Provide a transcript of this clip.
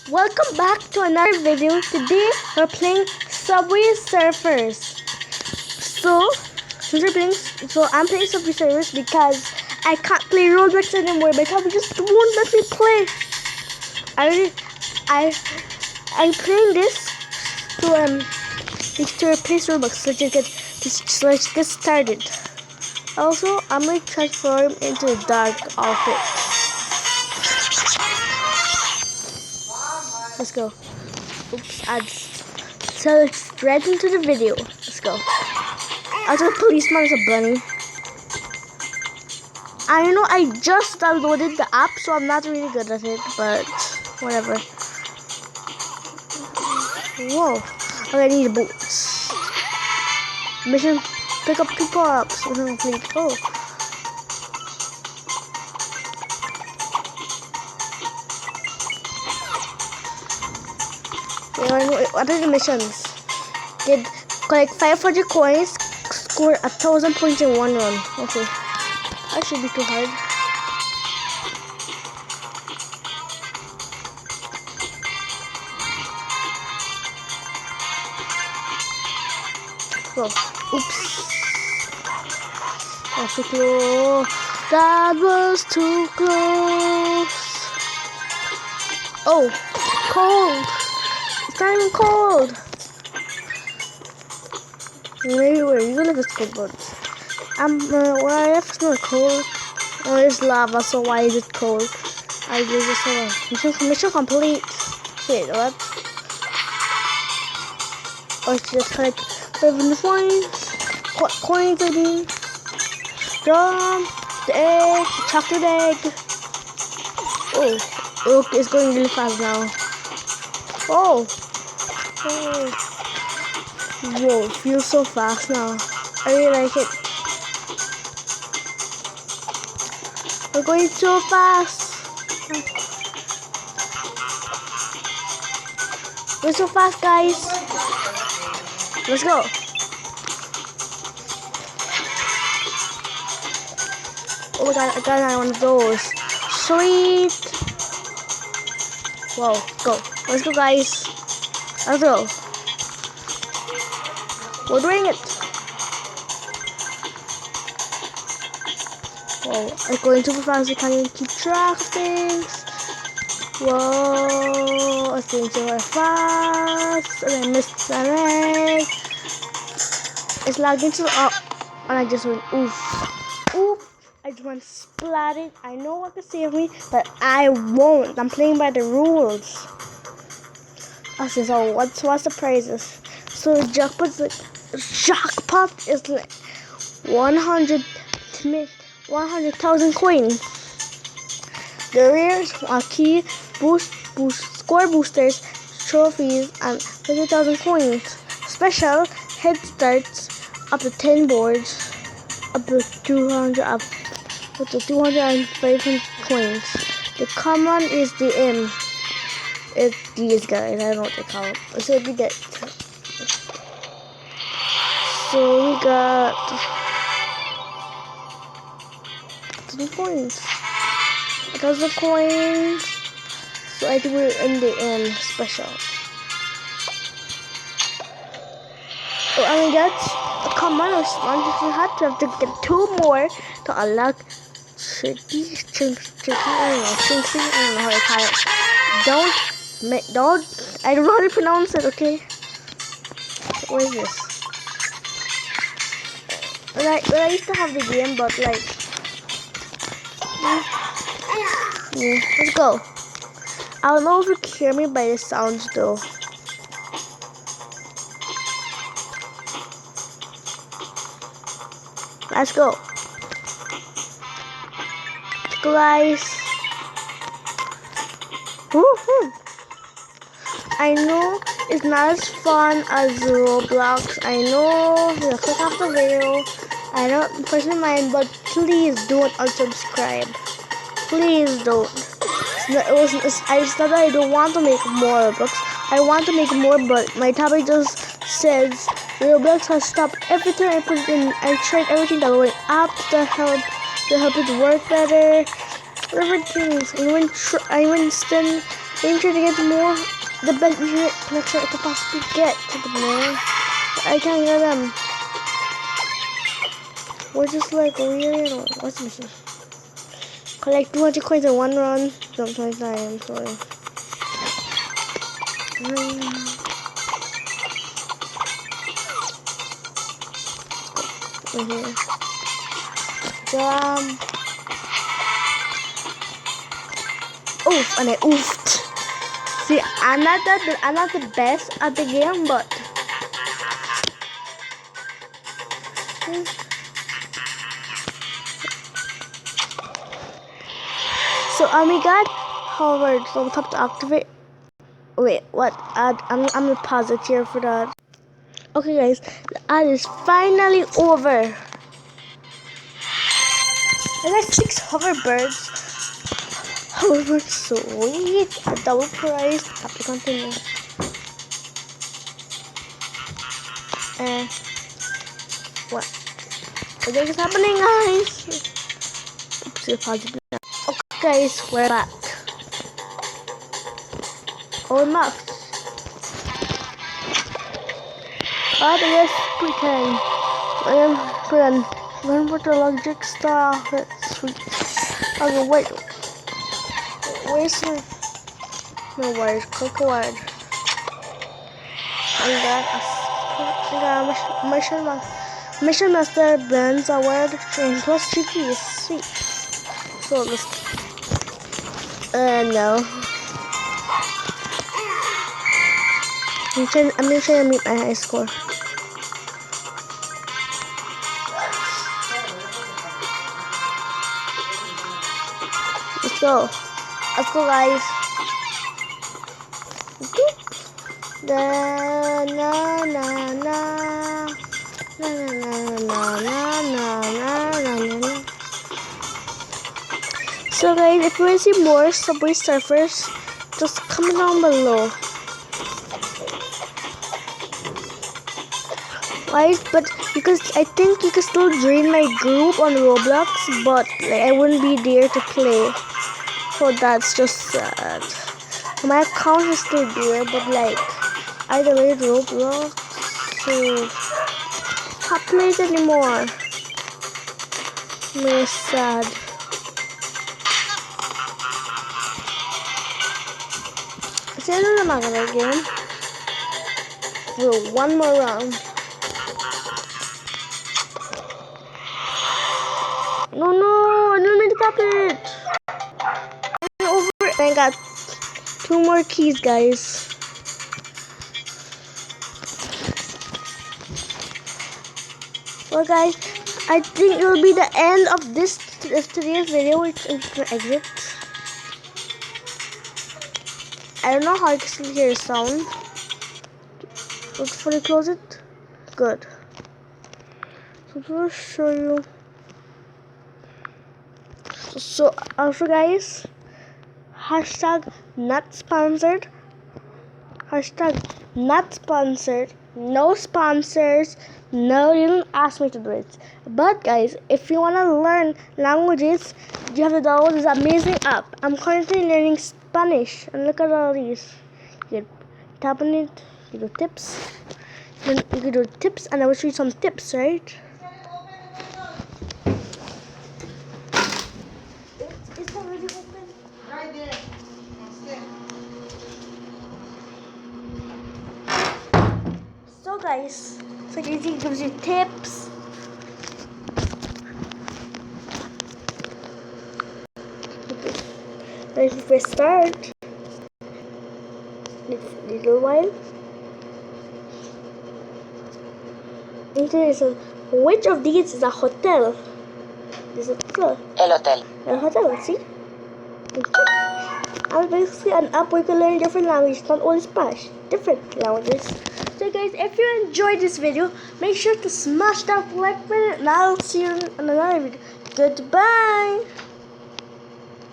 Welcome back to another video. Today we're playing Subway Surfers. I'm playing Subway Surfers because I can't play Roblox anymore. My tablet just won't let me play. I'm playing this to replace Roblox. So let's get started. Also, I'm gonna transform into a dark outfit. Let's go. Oops, ads. So let's right into the video. Let's go. Also, policeman is a bunny. I know I just downloaded the app, so I'm not really good at it, but whatever. Whoa. Okay, I need boots. Mission, pick up people up. Mission complete. Oh. What are the missions? Collect 500 coins, score 1,000 points in one run. Okay, that should be too hard. Oh, oops. That's too close. That was too close. Oh, cold. It's not even cold. Maybe where you live is cold, but where I live is not cold. Oh, there's lava, so why is it cold? I just mission complete. Wait, what? Oh, it's just collect 7 coins I mean. The egg, chocolate egg. Oh, look, it's going really fast now. Oh. Whoa, it feels so fast now. I really like it. We're going so fast. We're so fast, guys. Let's go. Oh my god, I got one of those. Sweet. Whoa, go. Let's go, guys. Let's go. We're doing it. Whoa, I'm going super fast. I can't even keep track of things. Whoa, I'm going so fast. And I missed the egg. It's lagging so up. And I just went oof. Oof. I just went splatted. I know what to save me, but I won't. I'm playing by the rules. Okay, so what's the prizes? So the jackpot is like 100,000 coins. The rares are key, score boosters, trophies, and 50,000 coins. Special head starts up to 10 boards, up to 205 coins. The common is the M. It's these guys. I don't know what they call it. So we get. So we got 2 coins. 1,000 coins. So I think we're in the M special. Oh, and we got a common response. You have to get 2 more to unlock tricky. I don't know how to call it. I don't know how to pronounce it. Okay. What is this? I used to have the game, but like, yeah, let's go. I don't know if you can hear me by the sounds though. Let's go. Let's go, guys. Woohoo! I know it's not as fun as Roblox. I know you click off the video. I don't personally mind, but please don't unsubscribe. Please don't. It's not that I don't want to make more Roblox. I want to make more, but my tablet just says Roblox has stopped everything I put in. I tried everything that went up to help it work better. Everything. I went I'm trying to get more, the best internet connection I could possibly get to the more. I can't get them. We're just like weird. What's the mission? Collect 200 coins in one run. Sometimes I am sorry. Here. Oof, and I oofed. See, I'm not the best at the game, but so we got Howard, so we have to activate. Wait, what? I'm gonna pause it here for that. Okay, guys, the ad is finally over. I got 6 hoverbirds. Hoverbirds, sweet. A double price. Have to continue. What? What is happening, guys? Oops, pause it now. Okay, guys, we're back. Oh, Max. But yes, pretend. I am pretend. Learn what the logic star. Sweet. Okay, wait. Where's my wires? Click a wire. I got a mission master blends a word train plus 3 keys. Sweet. So let's. No. I'm gonna try to meet my high score. Let's go. Let's go, guys. Na na na na na na na na. So, guys, if you want to see more Subway Surfers, just comment down below. Guys, but because I think you can still join my group on Roblox, but like, I wouldn't be there to play. So that's just sad. My account is still there, but like I deleted Roblox, so can't play it anymore. I'm sad. Is there another game? For one more round. No, I didn't mean to tap it. I got 2 more keys, guys. Well, guys, I think it will be the end of today's video. Which is to exit. I don't know how I can still hear the sound. Let's fully close it. Good. So I'll show you. So also, guys, hashtag not sponsored. Hashtag not sponsored. No sponsors. No, you didn't ask me to do it. But guys, if you wanna learn languages, you have to download this amazing app. I'm currently learning Spanish, and look at all these. You can tap on it. You do tips. Then you can do tips, and I will show you some tips, right? It's already open. Right there. So guys, so it gives you tips. And if you press start, little while, it is which of these is a hotel? This is hotel. El hotel. El hotel, see? And basically an app where you can learn different languages, not only Spanish, different languages. So guys, if you enjoyed this video, make sure to smash that like button, and I'll see you in another video. Goodbye!